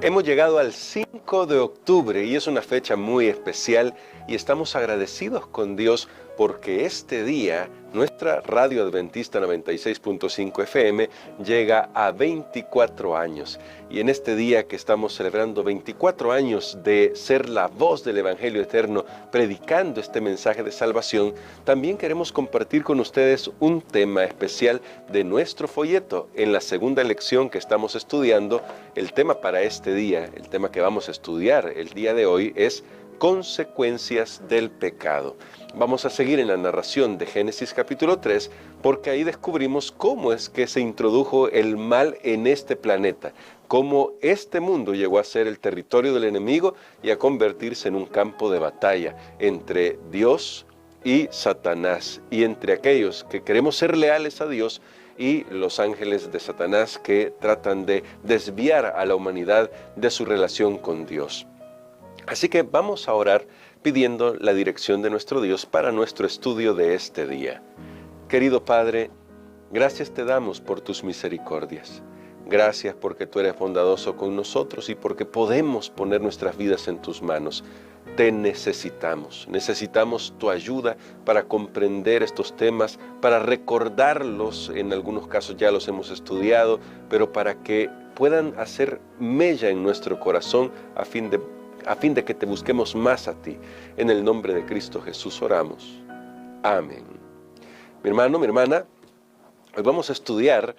Hemos llegado al 5 de octubre y es una fecha muy especial y estamos agradecidos con Dios porque este día nuestra Radio Adventista 96.5 FM llega a 24 años. Y en este día que estamos celebrando 24 años de ser la voz del Evangelio Eterno, predicando este mensaje de salvación, también queremos compartir con ustedes un tema especial de nuestro folleto. En la segunda lección que estamos estudiando, el tema para este día, el tema que vamos a estudiar el día de hoy es consecuencias del pecado. Vamos a seguir en la narración de Génesis capítulo 3 porque ahí descubrimos cómo es que se introdujo el mal en este planeta, cómo este mundo llegó a ser el territorio del enemigo y a convertirse en un campo de batalla entre Dios y Satanás, y entre aquellos que queremos ser leales a Dios y los ángeles de Satanás que tratan de desviar a la humanidad de su relación con Dios. Así que vamos a orar pidiendo la dirección de nuestro Dios para nuestro estudio de este día. Querido Padre, gracias te damos por tus misericordias. Gracias porque tú eres bondadoso con nosotros y porque podemos poner nuestras vidas en tus manos. Te necesitamos tu ayuda para comprender estos temas, para recordarlos, en algunos casos ya los hemos estudiado, pero para que puedan hacer mella en nuestro corazón a fin de que te busquemos más a ti. En el nombre de Cristo Jesús oramos. Amén. Mi hermano, mi hermana, hoy vamos a estudiar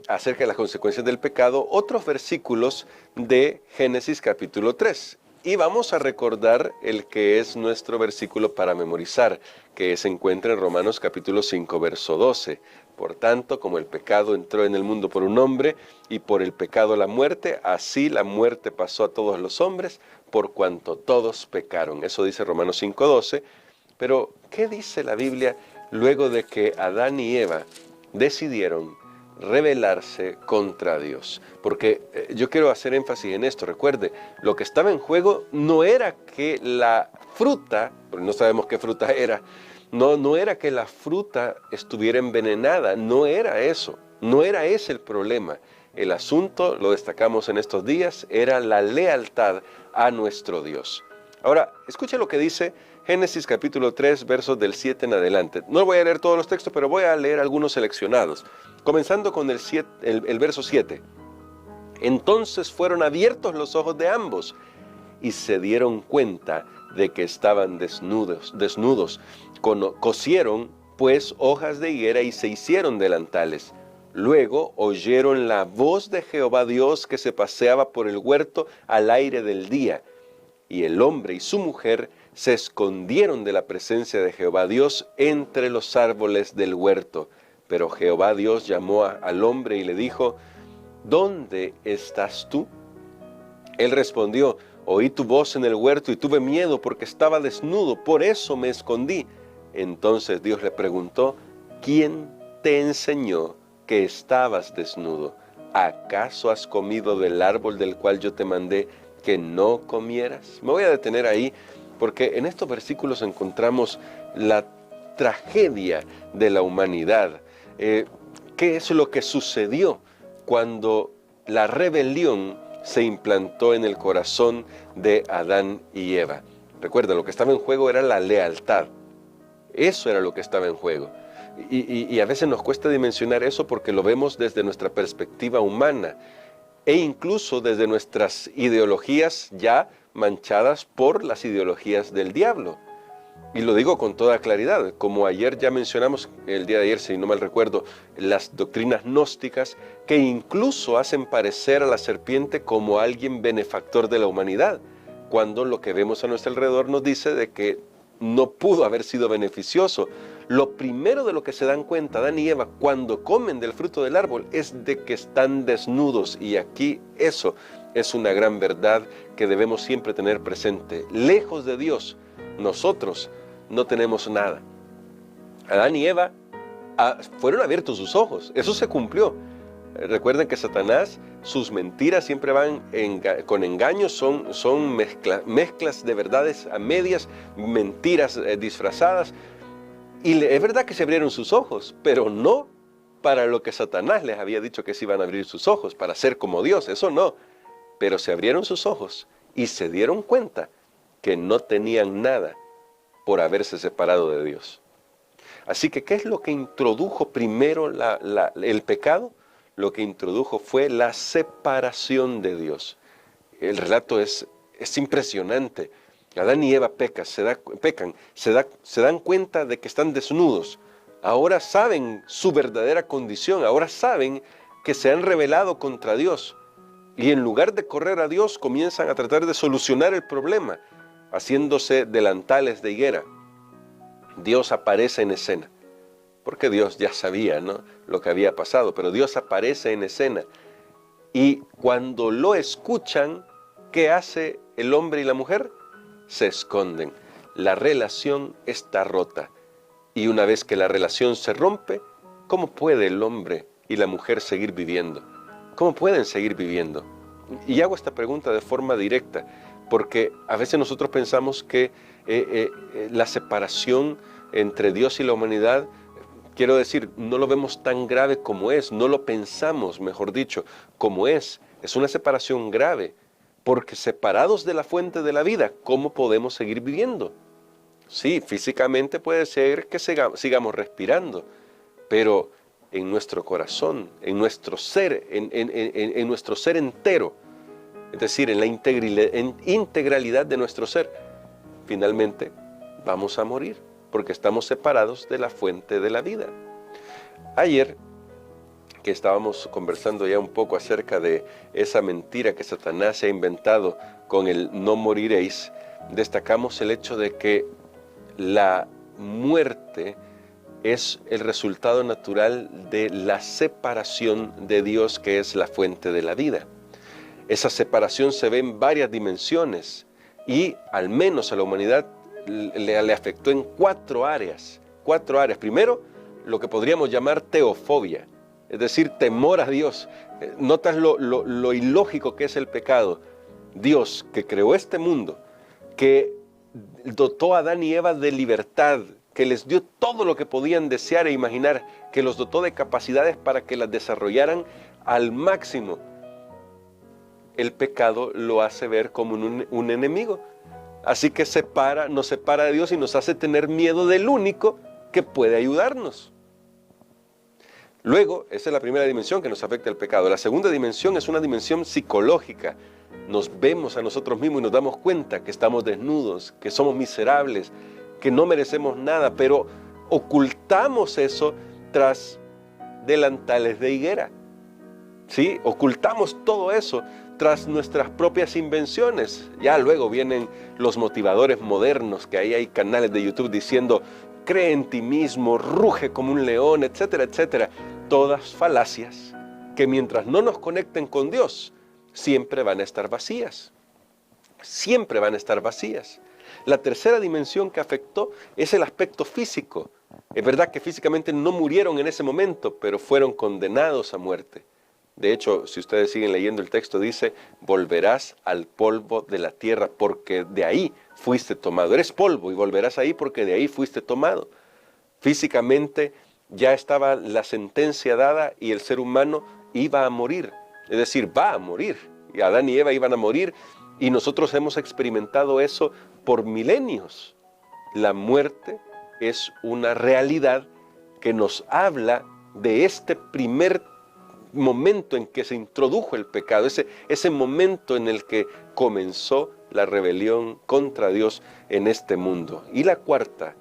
acerca de las consecuencias del pecado, otros versículos de Génesis capítulo 3. Y vamos a recordar el que es nuestro versículo para memorizar, que se encuentra en Romanos capítulo 5, verso 12. Por tanto, como el pecado entró en el mundo por un hombre, y por el pecado la muerte, así la muerte pasó a todos los hombres, por cuanto todos pecaron. Eso dice Romanos 5, 12. Pero, ¿qué dice la Biblia luego de que Adán y Eva decidieron rebelarse contra Dios? Porque yo quiero hacer énfasis en esto. Recuerde, lo que estaba en juego no era que la fruta, porque no sabemos qué fruta era, no era que la fruta estuviera envenenada, no era eso, no era ese el problema. El asunto, lo destacamos en estos días, era la lealtad a nuestro Dios. Ahora, escuche lo que dice Génesis capítulo 3, versos del 7 en adelante. No voy a leer todos los textos, pero voy a leer algunos seleccionados. Comenzando con el verso 7. Entonces fueron abiertos los ojos de ambos y se dieron cuenta de que estaban desnudos. Cosieron pues hojas de higuera y se hicieron delantales. Luego oyeron la voz de Jehová Dios que se paseaba por el huerto al aire del día. Y el hombre y su mujer se escondieron de la presencia de Jehová Dios entre los árboles del huerto. Pero Jehová Dios llamó al hombre y le dijo, ¿dónde estás tú? Él respondió, oí tu voz en el huerto y tuve miedo porque estaba desnudo, por eso me escondí. Entonces Dios le preguntó, ¿quién te enseñó que estabas desnudo? ¿Acaso has comido del árbol del cual yo te mandé que no comieras? Me voy a detener ahí porque en estos versículos encontramos la tragedia de la humanidad. ¿Qué es lo que sucedió cuando la rebelión se implantó en el corazón de Adán y Eva? Recuerda, lo que estaba en juego era la lealtad. Eso era lo que estaba en juego. Y a veces nos cuesta dimensionar eso porque lo vemos desde nuestra perspectiva humana e incluso desde nuestras ideologías ya manchadas por las ideologías del diablo. Y lo digo con toda claridad, como ayer ya mencionamos, el día de ayer, si no mal recuerdo, las doctrinas gnósticas que incluso hacen parecer a la serpiente como alguien benefactor de la humanidad, cuando lo que vemos a nuestro alrededor nos dice de que no pudo haber sido beneficioso. Lo primero de lo que se dan cuenta Adán y Eva cuando comen del fruto del árbol es de que están desnudos, y aquí eso es una gran verdad que debemos siempre tener presente. Lejos de Dios, nosotros no tenemos nada. Adán y Eva fueron abiertos sus ojos, eso se cumplió. Recuerden que Satanás, sus mentiras siempre van con engaños, son mezclas de verdades a medias, mentiras disfrazadas. Y es verdad que se abrieron sus ojos, pero no para lo que Satanás les había dicho que se iban a abrir sus ojos, para ser como Dios, eso no. pero se abrieron sus ojos y se dieron cuenta que no tenían nada por haberse separado de Dios. Así que, ¿qué es lo que introdujo primero el pecado? Lo que introdujo fue la separación de Dios. El relato es impresionante. Adán y Eva pecan, se dan cuenta de que están desnudos. Ahora saben su verdadera condición, ahora saben que se han rebelado contra Dios. Y en lugar de correr a Dios, comienzan a tratar de solucionar el problema, haciéndose delantales de higuera. Dios aparece en escena, porque Dios ya sabía, ¿no?, lo que había pasado, pero Dios aparece en escena. Y cuando lo escuchan, ¿qué hace el hombre y la mujer? Se esconden. La relación está rota. Y una vez que la relación se rompe, ¿cómo puede el hombre y la mujer seguir viviendo? ¿Cómo pueden seguir viviendo? Y hago esta pregunta de forma directa, porque a veces nosotros pensamos que la separación entre Dios y la humanidad, quiero decir, no lo vemos tan grave como es, no lo pensamos, mejor dicho, como es. Es una separación grave, porque separados de la fuente de la vida, ¿cómo podemos seguir viviendo? Sí, físicamente puede ser que sigamos respirando, pero en nuestro corazón, en nuestro ser, en nuestro ser entero, es decir, en la integralidad de nuestro ser, finalmente vamos a morir, porque estamos separados de la fuente de la vida. Ayer, que estábamos conversando ya un poco acerca de esa mentira que Satanás se ha inventado con el no moriréis, destacamos el hecho de que la muerte es el resultado natural de la separación de Dios, que es la fuente de la vida. Esa separación se ve en varias dimensiones y al menos a la humanidad le afectó en cuatro áreas. Primero, lo que podríamos llamar teofobia, es decir, temor a Dios. Notas lo ilógico que es el pecado. Dios, que creó este mundo, que dotó a Adán y Eva de libertad, que les dio todo lo que podían desear e imaginar, que los dotó de capacidades para que las desarrollaran al máximo. El pecado lo hace ver como un enemigo. Así que nos separa de Dios y nos hace tener miedo del único que puede ayudarnos. Luego, esa es la primera dimensión que nos afecta el pecado. La segunda dimensión es una dimensión psicológica. Nos vemos a nosotros mismos y nos damos cuenta que estamos desnudos, que somos miserables, que no merecemos nada, pero ocultamos eso tras delantales de higuera. ¿Sí? Ocultamos todo eso tras nuestras propias invenciones. Ya luego vienen los motivadores modernos, que ahí hay canales de YouTube diciendo, cree en ti mismo, ruge como un león, etcétera, etcétera. Todas falacias que mientras no nos conecten con Dios, siempre van a estar vacías. Siempre van a estar vacías. La tercera dimensión que afectó es el aspecto físico. Es verdad que físicamente no murieron en ese momento, pero fueron condenados a muerte. De hecho, si ustedes siguen leyendo el texto, dice, volverás al polvo de la tierra porque de ahí fuiste tomado. Eres polvo y volverás ahí porque de ahí fuiste tomado. Físicamente ya estaba la sentencia dada y el ser humano iba a morir. Es decir, va a morir. Y Adán y Eva iban a morir y nosotros hemos experimentado eso por milenios. La muerte es una realidad que nos habla de este primer momento en que se introdujo el pecado, ese momento en el que comenzó la rebelión contra Dios en este mundo. Y la cuarta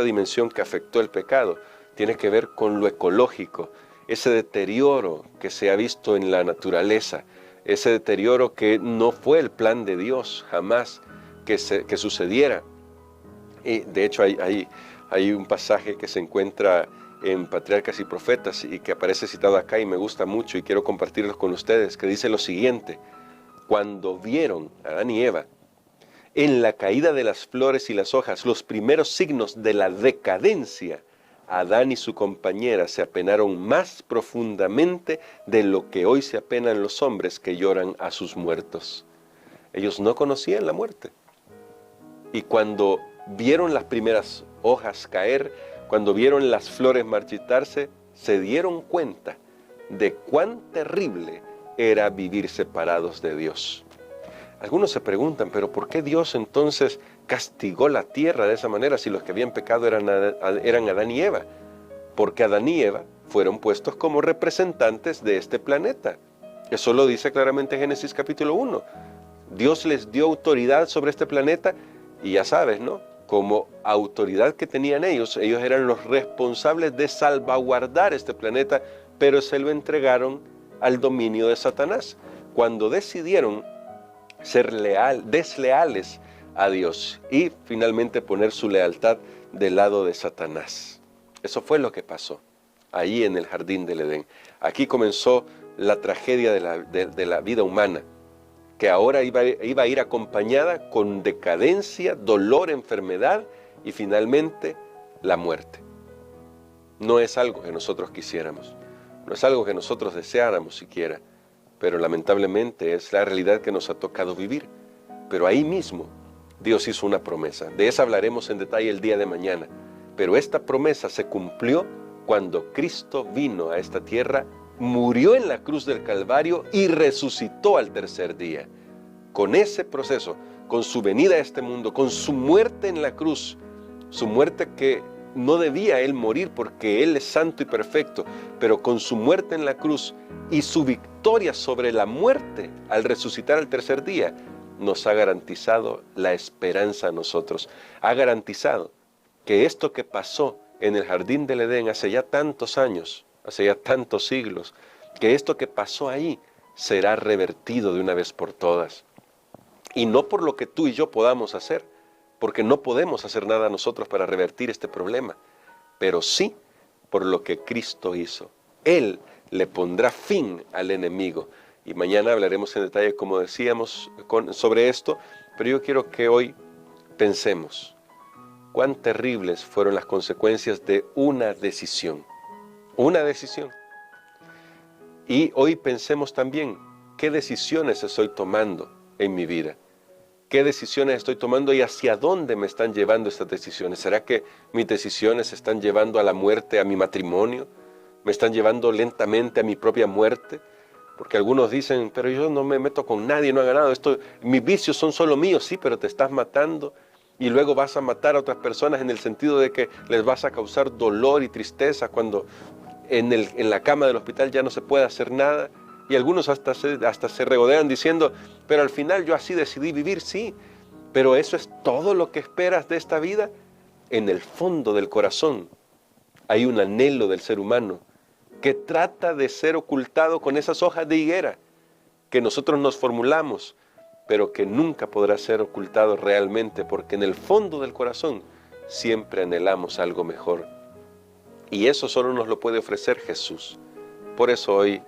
dimensión que afectó el pecado tiene que ver con lo ecológico, ese deterioro que se ha visto en la naturaleza, ese deterioro que no fue el plan de Dios jamás que sucediera. Y de hecho hay un pasaje que se encuentra en Patriarcas y Profetas y que aparece citado acá y me gusta mucho y quiero compartirlo con ustedes, que dice lo siguiente: cuando vieron a Adán y Eva en la caída de las flores y las hojas, los primeros signos de la decadencia, Adán y su compañera se apenaron más profundamente de lo que hoy se apenan los hombres que lloran a sus muertos. Ellos no conocían la muerte. Y cuando vieron las primeras hojas caer, cuando vieron las flores marchitarse, se dieron cuenta de cuán terrible era vivir separados de Dios. Algunos se preguntan, pero ¿por qué Dios entonces castigó la tierra de esa manera si los que habían pecado eran Adán y Eva? Porque Adán y Eva fueron puestos como representantes de este planeta. Eso lo dice claramente Génesis capítulo 1. Dios les dio autoridad sobre este planeta y ya sabes, ¿no? Como autoridad que tenían ellos eran los responsables de salvaguardar este planeta, pero se lo entregaron al dominio de Satanás. Cuando decidieron ser desleales a Dios y finalmente poner su lealtad del lado de Satanás. Eso fue lo que pasó ahí en el jardín del Edén. Aquí comenzó la tragedia de la vida humana, que ahora iba a ir acompañada con decadencia, dolor, enfermedad y finalmente la muerte. No es algo que nosotros quisiéramos, no es algo que nosotros deseáramos siquiera, pero lamentablemente es la realidad que nos ha tocado vivir. Pero ahí mismo Dios hizo una promesa. De esa hablaremos en detalle el día de mañana. Pero esta promesa se cumplió cuando Cristo vino a esta tierra, murió en la cruz del Calvario y resucitó al tercer día. Con ese proceso, con su venida a este mundo, con su muerte en la cruz, su muerte que no debía Él morir porque Él es santo y perfecto, pero con su muerte en la cruz y su victoria sobre la muerte al resucitar al tercer día, nos ha garantizado la esperanza a nosotros. Ha garantizado que esto que pasó en el jardín del Edén hace ya tantos años, hace ya tantos siglos, que esto que pasó ahí será revertido de una vez por todas. Y no por lo que tú y yo podamos hacer, porque no podemos hacer nada nosotros para revertir este problema, pero sí por lo que Cristo hizo. Él le pondrá fin al enemigo. Y mañana hablaremos en detalle, como decíamos, sobre esto, pero yo quiero que hoy pensemos cuán terribles fueron las consecuencias de una decisión. Una decisión. Y hoy pensemos también qué decisiones estoy tomando en mi vida. ¿Qué decisiones estoy tomando y hacia dónde me están llevando estas decisiones? ¿Será que mis decisiones están llevando a la muerte, a mi matrimonio? ¿Me están llevando lentamente a mi propia muerte? Porque algunos dicen, pero yo no me meto con nadie, no he ganado esto, mis vicios son solo míos, sí, pero te estás matando y luego vas a matar a otras personas en el sentido de que les vas a causar dolor y tristeza cuando en la cama del hospital ya no se puede hacer nada. Y algunos hasta se regodean diciendo, pero al final yo así decidí vivir, sí, pero eso es todo lo que esperas de esta vida. En el fondo del corazón hay un anhelo del ser humano que trata de ser ocultado con esas hojas de higuera que nosotros nos formulamos, pero que nunca podrá ser ocultado realmente, porque en el fondo del corazón siempre anhelamos algo mejor. Y eso solo nos lo puede ofrecer Jesús. Por eso hoy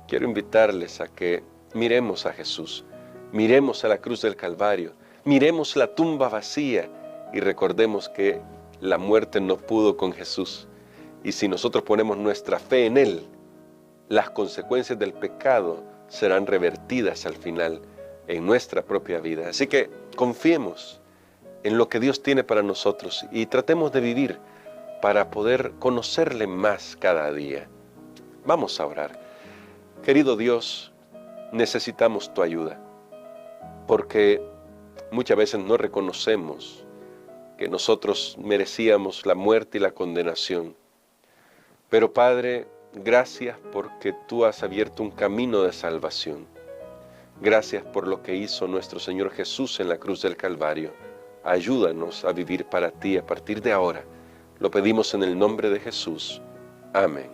quiero invitarles a que miremos a Jesús, miremos a la cruz del Calvario, miremos la tumba vacía y recordemos que la muerte no pudo con Jesús. Y si nosotros ponemos nuestra fe en Él, las consecuencias del pecado serán revertidas al final en nuestra propia vida. Así que confiemos en lo que Dios tiene para nosotros y tratemos de vivir para poder conocerle más cada día. Vamos a orar. Querido Dios, necesitamos tu ayuda, porque muchas veces no reconocemos que nosotros merecíamos la muerte y la condenación. Pero Padre, gracias porque tú has abierto un camino de salvación. Gracias por lo que hizo nuestro Señor Jesús en la cruz del Calvario. Ayúdanos a vivir para ti a partir de ahora. Lo pedimos en el nombre de Jesús. Amén.